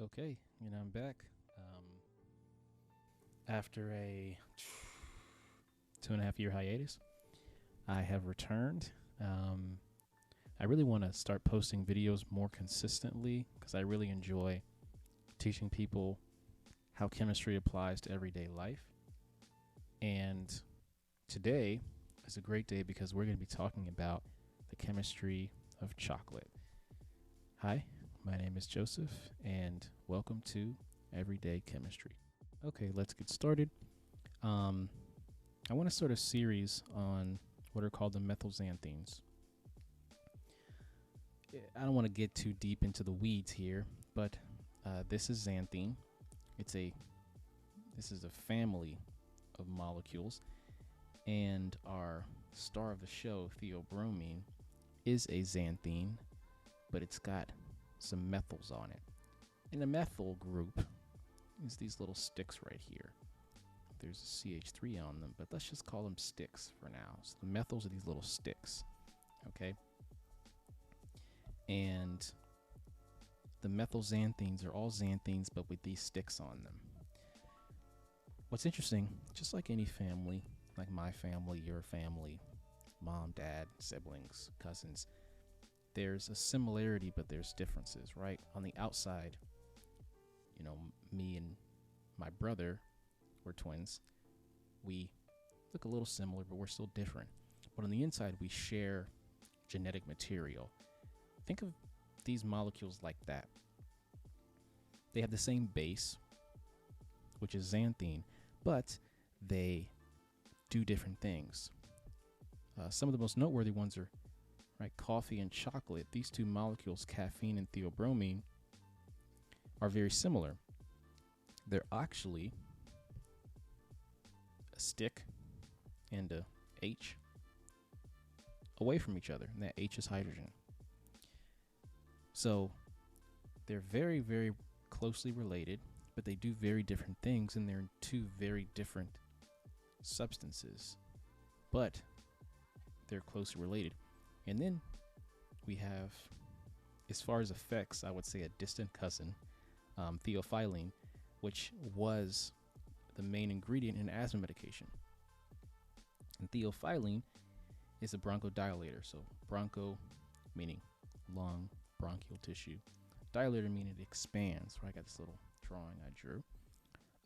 Okay, I'm back. After a 2.5 year hiatus, I have returned. I really want to start posting videos more consistently because I really enjoy teaching people how chemistry applies to everyday life. And today is a great day because we're going to be talking about the chemistry of chocolate. Hi, my name is Joseph, and welcome to Everyday Chemistry. Okay, let's get started. I want to start a series on what are called the methylxanthines. I don't want to get too deep into the weeds here, but this is xanthine. This is a family of molecules, and our star of the show, theobromine, is a xanthine, but it's got some methyls on it. And the methyl group is these little sticks right here. There's a CH3 on them, but let's just call them sticks for now. So the methyls are these little sticks, okay? And the methylxanthines are all xanthines, but with these sticks on them. What's interesting, just like any family, like my family, your family, mom, dad, siblings, cousins, there's a similarity, but there's differences, right? On the outside, me and my brother, we're twins. We look a little similar, but we're still different. But on the inside, we share genetic material. Think of these molecules like that. They have the same base, which is xanthine, but they do different things. Some of the most noteworthy ones are coffee and chocolate. These two molecules, caffeine and theobromine, are very similar. They're actually a stick and a H away from each other, and that H is hydrogen. So they're very, very closely related, but they do very different things, and they're in two very different substances, but they're closely related. And then we have, as far as effects, I would say a distant cousin, theophiline, which was the main ingredient in asthma medication. And theophiline is a bronchodilator. So broncho meaning lung, bronchial tissue. Dilator meaning it expands. I got this little drawing I drew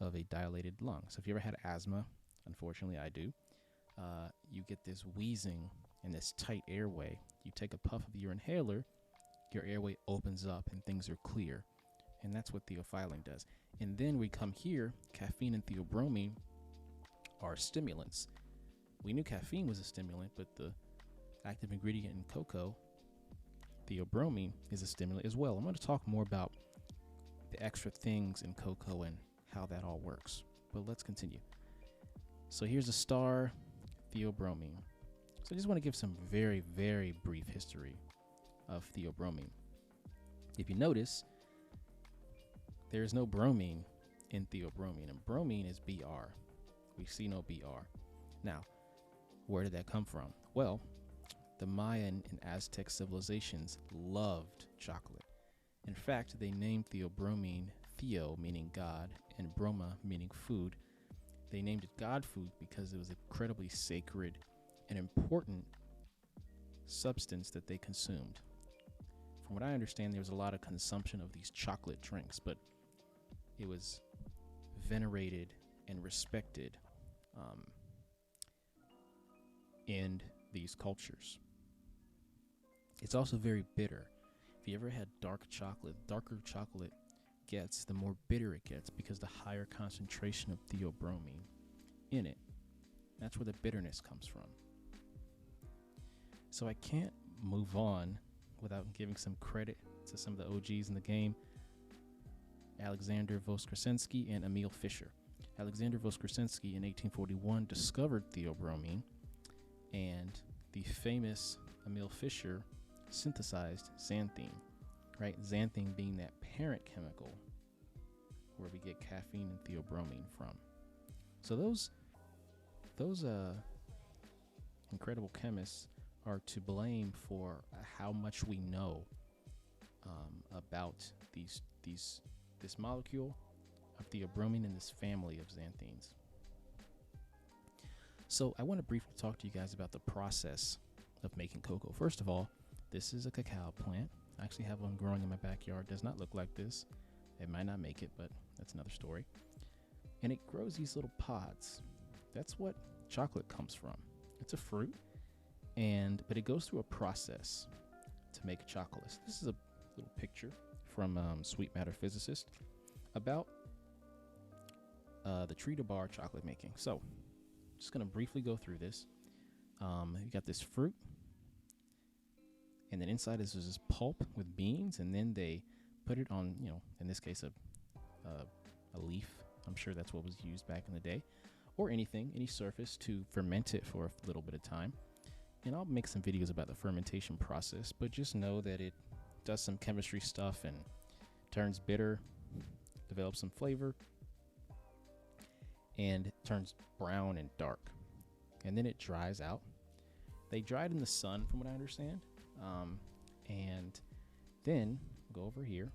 of a dilated lung. So if you ever had asthma, unfortunately I do, you get this wheezing and this tight airway. You take a puff of your inhaler, your airway opens up and things are clear. And that's what theophiline does. And then we come here, caffeine and theobromine are stimulants. We knew caffeine was a stimulant, but the active ingredient in cocoa, theobromine, is a stimulant as well. I'm going to talk more about the extra things in cocoa and how that all works. But let's continue. So here's a star, theobromine. So I just want to give some very, very brief history of theobromine. If you notice, there is no bromine in theobromine, and bromine is Br. We see no Br. Now, where did that come from? Well, the Mayan and Aztec civilizations loved chocolate. In fact, they named theobromine Theo, meaning God, and broma, meaning food. They named it God food because it was an incredibly sacred and important substance that they consumed. From what I understand, there was a lot of consumption of these chocolate drinks, but it was venerated and respected in these cultures. It's also very bitter. If you ever had dark chocolate, darker chocolate gets, the more bitter it gets because the higher concentration of theobromine in it. That's where the bitterness comes from. So I can't move on without giving some credit to some of the OGs in the game, Alexander Voskresensky and Emil Fischer. Alexander Voskresensky in 1841 discovered theobromine, and the famous Emil Fischer synthesized xanthine, Xanthine being that parent chemical where we get caffeine and theobromine from. So those incredible chemists are to blame for how much we know about these this molecule of theobromine in this family of xanthines. So I want to briefly talk to you guys about the process of making cocoa. First of all, this is a cacao plant. I actually have one growing in my backyard. Does not look like this. It might not make it, but that's another story. And it grows these little pods. That's what chocolate comes from. It's a fruit, but it goes through a process to make chocolate. This is a little picture from Sweet Matter Physicist about the tree to bar chocolate making. So, just going to briefly go through this. You got this fruit, and then inside is this pulp with beans, and then they put it on, in this case, a leaf. I'm sure that's what was used back in the day, or any surface to ferment it for a little bit of time. And I'll make some videos about the fermentation process, but just know that it does some chemistry stuff and turns bitter, develops some flavor, and turns brown and dark. And then it dries out. They dry it in the sun, from what I understand. And then go over here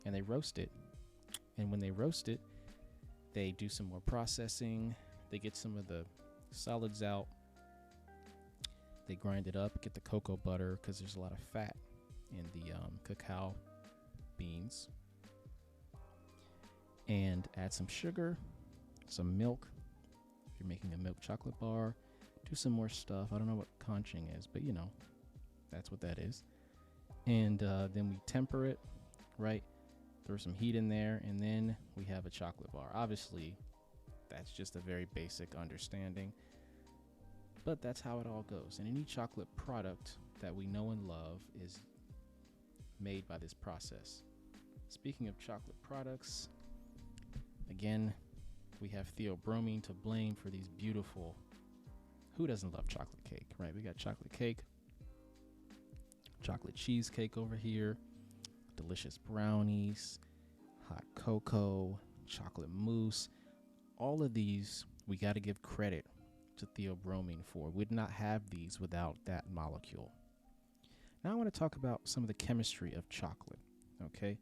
and they roast it. And when they roast it, they do some more processing. They get some of the solids out. They grind it up, get the cocoa butter, because there's a lot of fat in the cacao beans. And add some sugar, some milk. If you're making a milk chocolate bar, do some more stuff. I don't know what conching is, but that's what that is. And then we temper it, right? Throw some heat in there, and then we have a chocolate bar. Obviously, that's just a very basic understanding, but that's how it all goes. And any chocolate product that we know and love is made by this process. Speaking of chocolate products, again, we have theobromine to blame for these beautiful. Who doesn't love chocolate cake, right? We got chocolate cake, chocolate cheesecake over here, delicious brownies, hot cocoa, chocolate mousse. All of these, we got to give credit to theobromine for. We'd not have these without that molecule. Now I want to talk about some of the chemistry of chocolate, okay?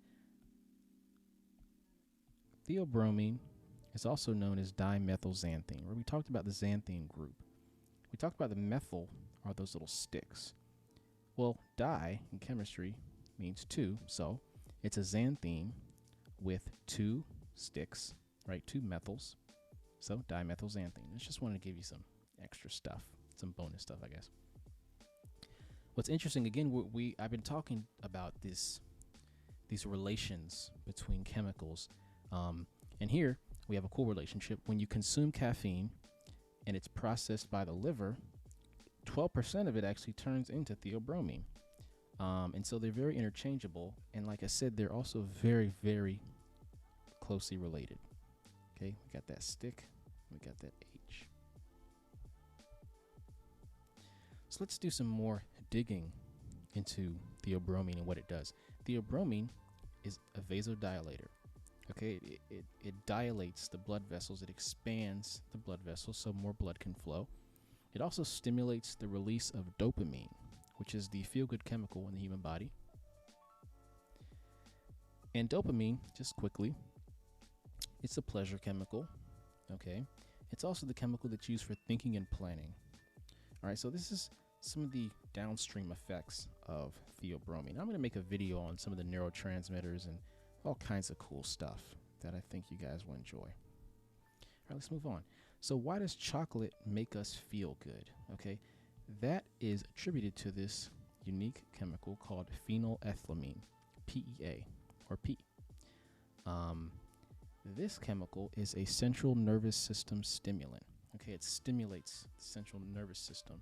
Theobromine is also known as dimethylxanthine, where we talked about the xanthine group. We talked about the methyl are those little sticks. Well, di in chemistry means two, so it's a xanthine with two sticks, right? Two methyls, so dimethylxanthine. I just wanted to give you some extra stuff, some bonus stuff, I guess. What's interesting, again, I've been talking about these relations between chemicals, and here we have a cool relationship. When you consume caffeine and it's processed by the liver, 12% of it actually turns into theobromine. And so they're very interchangeable. And like I said, they're also very, very closely related. Okay, we got that stick, we got that H. So let's do some more digging into theobromine and what it does. Theobromine is a vasodilator. Okay, it dilates the blood vessels. It expands the blood vessels so more blood can flow. It also stimulates the release of dopamine, which is the feel-good chemical in the human body. And dopamine, just quickly, it's a pleasure chemical, okay? It's also the chemical that's used for thinking and planning. All right, so this is some of the downstream effects of theobromine. I'm going to make a video on some of the neurotransmitters and all kinds of cool stuff that I think you guys will enjoy. All right, let's move on. So why does chocolate make us feel good? Okay, that is attributed to this unique chemical called phenylethylamine, PEA, or P. This chemical is a central nervous system stimulant. Okay, it stimulates the central nervous system.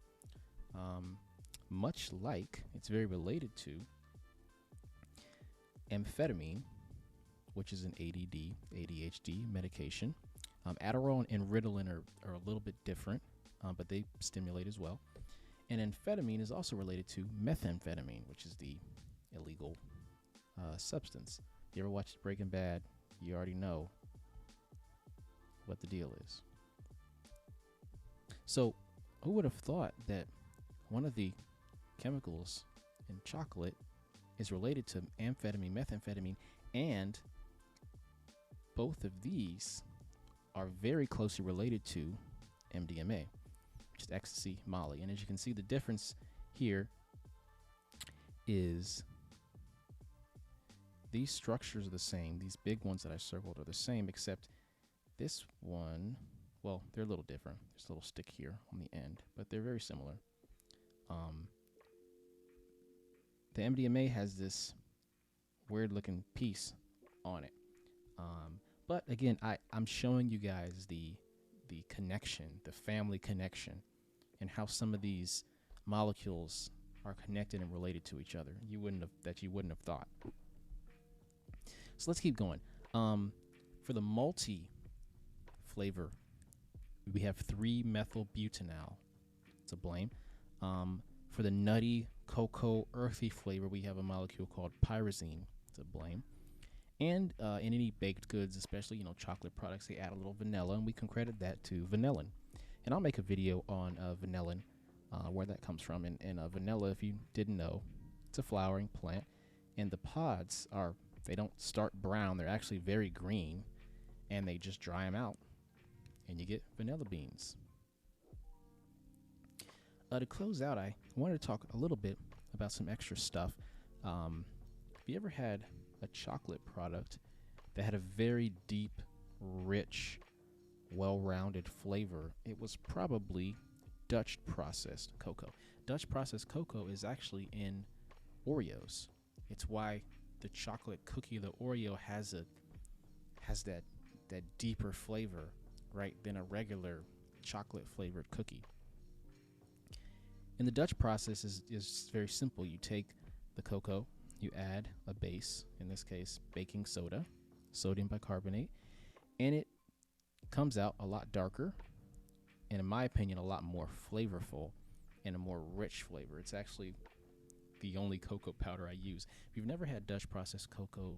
Much like, it's very related to amphetamine, which is an ADD, ADHD medication. Adderall and Ritalin are a little bit different, but they stimulate as well. And amphetamine is also related to methamphetamine, which is the illegal substance. You ever watched Breaking Bad? You already know what the deal is. So who would have thought that one of the chemicals in chocolate is related to amphetamine, methamphetamine, and both of these are very closely related to MDMA, which is ecstasy, Molly. And as you can see, the difference here is these structures are the same. These big ones that I circled are the same, except this one, well, they're a little different. There's a little stick here on the end, but they're very similar. The MDMA has this weird looking piece on it. But again, I'm showing you guys the connection, the family connection, and how some of these molecules are connected and related to each other. You wouldn't have thought. So let's keep going. For the multi flavor, we have 3-methylbutanol. It's a blame. For the nutty, cocoa, earthy flavor, we have a molecule called pyrazine. It's a blame. And in any baked goods, especially chocolate products, they add a little vanilla, and we can credit that to vanillin. And I'll make a video on vanillin, where that comes from. And vanilla, if you didn't know, it's a flowering plant, and the pods they don't start brown; they're actually very green, and they just dry them out, and you get vanilla beans. To close out, I wanted to talk a little bit about some extra stuff. Have you ever had a chocolate product that had a very deep, rich, well-rounded flavor? It was probably Dutch processed cocoa. Dutch processed cocoa is actually in Oreos. It's why the chocolate cookie, the Oreo, has that deeper flavor, right, than a regular chocolate flavored cookie. And the Dutch process is very simple. You take the cocoa, you add a base, in this case baking soda, sodium bicarbonate, and it comes out a lot darker, and in my opinion a lot more flavorful and a more rich flavor. It's actually the only cocoa powder I use. If you've never had Dutch processed cocoa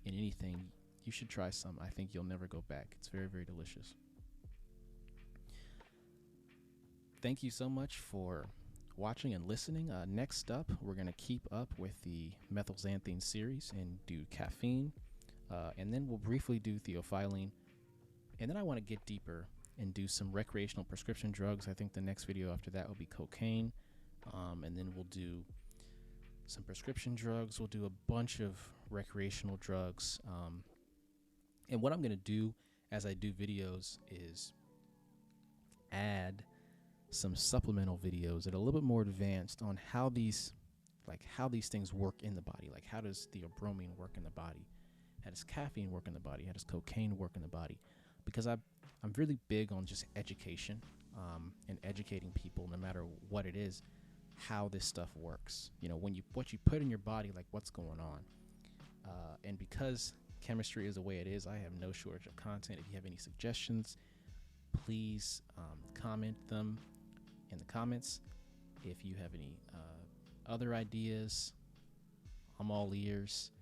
in anything, you should try some. I think you'll never go back. It's very, very delicious. Thank you so much for watching and listening. Next up, we're going to keep up with the methylxanthine series and do caffeine, and then we'll briefly do theophiline, and then I want to get deeper and do some recreational prescription drugs. I think the next video after that will be cocaine, and then we'll do some prescription drugs. We'll do a bunch of recreational drugs, and what I'm going to do as I do videos is add some supplemental videos that are a little bit more advanced on how these things work in the body. Like, how does theobromine work in the body? How does caffeine work in the body? How does cocaine work in the body? Because I'm really big on just education, and educating people, no matter what it is, how this stuff works. What you put in your body, like what's going on. And because chemistry is the way it is, I have no shortage of content. If you have any suggestions, please comment them in the comments. If you have any other ideas, I'm all ears.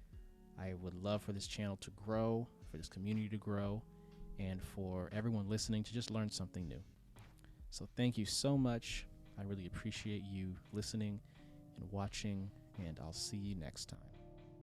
I would love for this channel to grow, for this community to grow, and for everyone listening to just learn something new. So thank you so much. I really appreciate you listening and watching, and I'll see you next time.